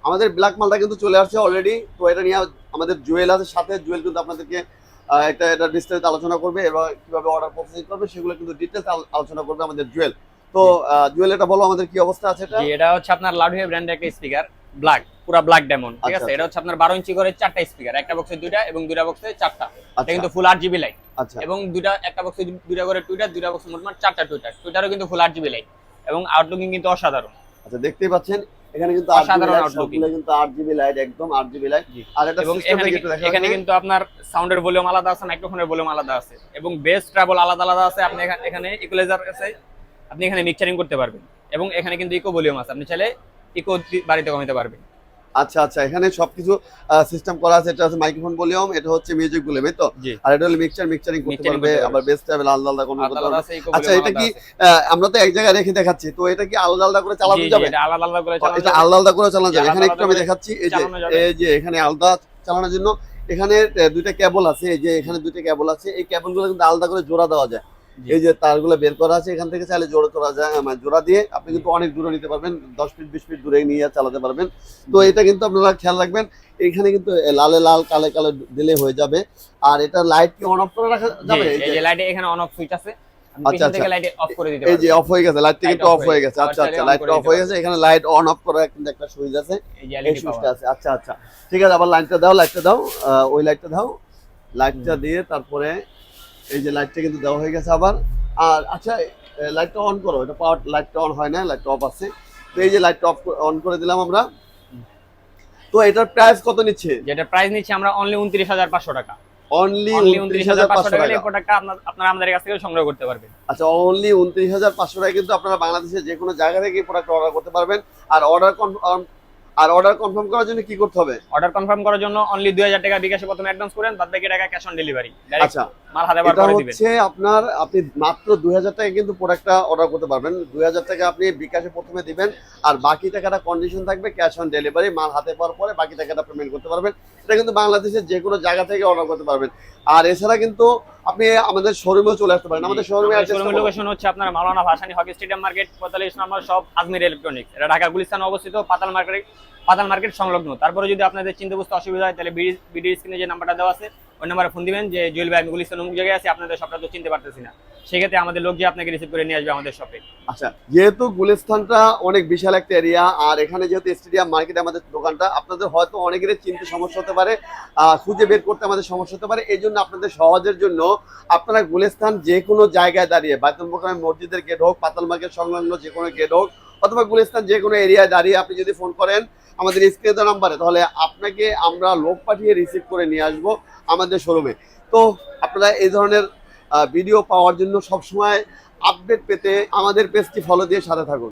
আমাদের ব্ল্যাক মালটা কিন্তু চলে আসছে অলরেডি। তো এটা নিয়ে আমাদের জুয়েল আছে সাথে, জুয়েল কিন্তু আপনাদেরকে এটা বিস্তারিত আলোচনা করবে এবং কিভাবে অর্ডার প্রসেসিং করবে সেগুলো কিন্তু ডিটেলস আলোচনা করবে আমাদের জুয়েল। তো জুয়েল, এটা বলো আমাদের কি অবস্থা আছে এটা? জি, এটা হচ্ছে আপনার লাউডওয়ে ব্র্যান্ডের একটা স্পিকার, ব্ল্যাক, পুরো ব্ল্যাক ডায়মন্ড, ঠিক আচ্ছা আছে। এটা হচ্ছে আপনার 12 ইঞ্চি করে চারটা স্পিকার, একটা বক্সে দুইটা এবং দুইটা বক্সে চারটা। এটা আচ্ছা কিন্তু ফুল 8GB লাইট আচ্ছা এবং একটা বক্সে দুইটা করে টুইটার, দুইটা বক্সে মোটমাট চারটা টুইটার। টুইটারও কিন্তু ফুল 8GB লাইট এবং আউটলুকিং কিন্তু অসাধারণ। আচ্ছা, দেখতেই পাচ্ছেন এখানে কিন্তু অসাধারণ 8GB লাইট, আউটলুকিং। সবগুলো কিন্তু 8GB লাইট, একদম 8GB লাইট। আর এটা এবং সিস্টেম একটু দেখা এখানে কিন্তু আপনার সাউন্ডের ভলিউম আলাদা আছে, মাইক্রোফোনের ভলিউম আলাদা আছে এবং বেস ট্রাবল আলাদা আলাদা আছে। আপনি এখানে ইকুয়ালাইজার আছে, আপনি এখানে মিক্সারিং করতে পারবেন এবং এখানে কিন্তু ইকো ভলিউম আছে, আপনি চাইলে ইকো বাড়িতে কমাতে পারবেন। আচ্ছা আচ্ছা, এখানে সবকিছু সিস্টেম করা আছে। এটা হচ্ছে মাইক্রোফোন ভলিউম, এটা হচ্ছে মিউজিক ভলিউম, এই তো। জি, আর এটা হলো মিক্সচারিং করতে পারবে, আবার বেস ট্রাবল আলাদা আলাদা করতে আলাদা আলাদা পারবে। আছে, ইকো আচ্ছা, ভলিউম এটা আলাদা কি আছে। আমরা তো এক জায়গায় রেখে দেখাচ্ছি, তো এটা কি আলাদা আলাদা করে চালানো জি, যাবে? এটা আলাদা আলাদা করে চালানো এটা যাবে। আলাদা আলাদা করে চালানো যাবে। আলাদা এখানে একটু আলাদা আমি করে দেখাচ্ছি, চালানো যাবে। এই যে এখানে আলাদা চালানোর জন্য এখানে দুইটা কেবল আছে। এই যে এখানে দুইটা কেবল আছে, এই কেবলগুলো কিন্তু আলাদা করে জোড়া দেওয়া যায়। জি। এই যে তারগুলো বের করা আছে, এখান থেকে চাইলে জোড়া করা যায়, মানে জোড়া দিয়ে আপনি কিন্তু অনেক দূরে নিতে পারবেন, 10 ফিট 20 ফিট দূরে নিয়ে চালাতে পারবেন। তো এটা কিন্তু আপনারা খেয়াল রাখবেন, এখানে কিন্তু লালে লাল কালে কালে দিলে হয়ে যাবে। আর এটা লাইট কি অন অফ করে রাখা যাবে? এই যে লাইটে এখানে অন অফ সুইচ আছে, আপনি আচ্ছা পিছন থেকে আচ্ছা, লাইট অফ করে দিতে এই যে পারবেন। অফ হয়ে গেছে, লাইটটা লাইট কিন্তু অফ অফ হয়ে গেছে। আবার আচ্ছা চাইলে আচ্ছা, অন লাইটটা করে অফ দিতে হয়ে পারবেন। গেছে, এখানে লাইট অন অফ করার কিন্তু একটা সুইচ আছে, এই যে এই এলইডি সুইচটা পাওয়ার। আছে। আচ্ছা আচ্ছা, ঠিক আছে, আবার লাইটটা দাও, লাইটটা দাও, ওই লাইটটা দাও, লাইটটা দিয়ে তারপরে এই যে লাইটটা কিন্তু দেওয়া হয়ে গেছে আবার। আর আচ্ছা, লাইটটা অন করো, এটা পাওয়ার লাইটটা অন হয় না, লাইটটা অফ আছে। তো এই যে লাইটটা অন করে দিলাম আমরা। তো এটার প্রাইস কত নিচ্ছে? যেটা প্রাইস নিচ্ছি আমরা অনলি 29,500 টাকা। অনলি অনলি 29,500 টাকা টাকা। এই প্রোডাক্টটা আপনারা আমাদের কাছ থেকে সংগ্রহ করতে পারবেন। আচ্ছা, অনলি 29,500 টাকা কিন্তু আপনারা বাংলাদেশের যে কোনো জায়গা থেকে প্রোডাক্ট অর্ডার করতে পারবেন। আর অর্ডার কনফার্ম করার জন্য কি করতে হবে? অর্ডার কনফার্ম করার জন্য অনলি 2000 টাকা বিকাশে প্রথমে অ্যাডভান্স করেন, বাদ বাকি টাকা ক্যাশ অন ডেলিভারি। আচ্ছা, মাল হাতে বার এটা করে দিবেন। হচ্ছে আপনি মাত্র 2000 টাকা কিন্তু প্রোডাক্টটা অর্ডার করতে পারবেন। 2000 টাকা আপনি বিকাশে প্রথমে দিবেন, আর বাকি টাকাটা কন্ডিশন থাকবে ক্যাশ অন ডেলিভারি। মাল হাতে পাওয়ার পরে বাকি টাকাটা পেমেন্ট করতে পারবেন। এটা কিন্তু বাংলাদেশের যে কোনো জায়গা থেকে অর্ডার করতে পারবেন। আর এছাড়া কিন্তু আপনি আমাদের শোরুমেও চলে আসতে পারেন। আমাদের শোরুমে শোরুমের লোকেশন হচ্ছে আপনার মাওলানা ভাসানী হকি স্টেডিয়াম মার্কেট, 45 নম্বর শপ, আজমির ইলেকট্রনিক্স। এটা ঢাকা গুলিস্তানে অবস্থিত, পাতাল মার্কেট সংলগ্ন। তারপরে যদি আপনাদের চিন্তা বুঝতে অসুবিধা হয়, তাহলে বিডির স্ক্রিনে যে নাম্বারটা দেওয়া আছে ওই নাম্বারে ফোন দিবেন যে জুয়েল ভাই আমি গুলিস্তান অমুক জায়গায় আছি, আপনাদের শপটা তো চিনতে পারতেছি না। সেক্ষেত্রে আমাদের লোক গিয়ে আপনাকে রিসিভ করে নিয়ে আসবে আমাদের শপে। আচ্ছা, যেহেতু গুলিস্তানটা অনেক বিশাল একটা এরিয়া, আর এখানে যেহেতু স্টেডিয়াম মার্কেটে আমাদের দোকানটা, আপনাদের হয়তো অনেকেরই চিনতে সমস্যা হতে পারে, খুঁজে বের করতে আমাদের সমস্যা হতে পারে। এই জন্য আপনাদের সহজের জন্য আপনারা গুলিস্তান যে কোনো জায়গায় দাঁড়িয়ে, বায়তুল মোকাররম মসজিদের গেট হোক, পাতাল মার্কেট সংলগ্ন যে কোনো গেট হোক, অথবা গুলিস্তান যে কোনো এরিয়ায় দাঁড়িয়ে আপনি যদি ফোন করেন আমাদের স্ক্রিনে দেওয়া নাম্বারে, তাহলে আপনাকে আমরা লোক পাঠিয়ে রিসিভ করে নিয়ে আসবো আমাদের শোরুমে। তো আপনারা এই ধরনের ভিডিও পাওয়ার জন্য সবসময় আপডেট পেতে আমাদের পেজটি ফলো দিয়ে সাথে থাকুন।